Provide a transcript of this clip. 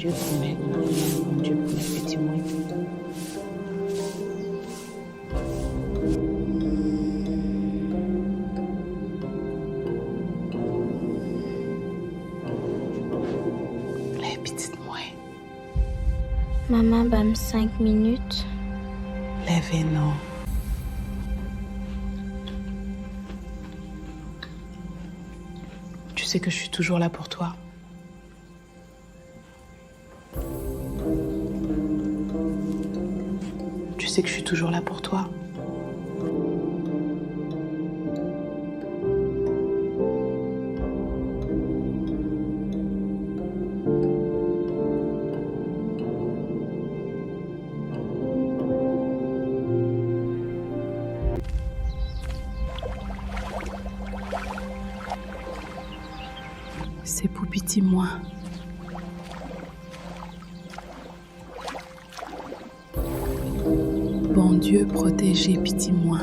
Dieu promet, bon Dieu promet, petit moi. Les petites moi. Maman, bam 5 minutes. Lèvez non. Tu sais que je suis toujours là pour toi. Tu sais que je suis toujours là pour toi. C'est pour pitié moi. Bon Dieu, protégez pitié moi.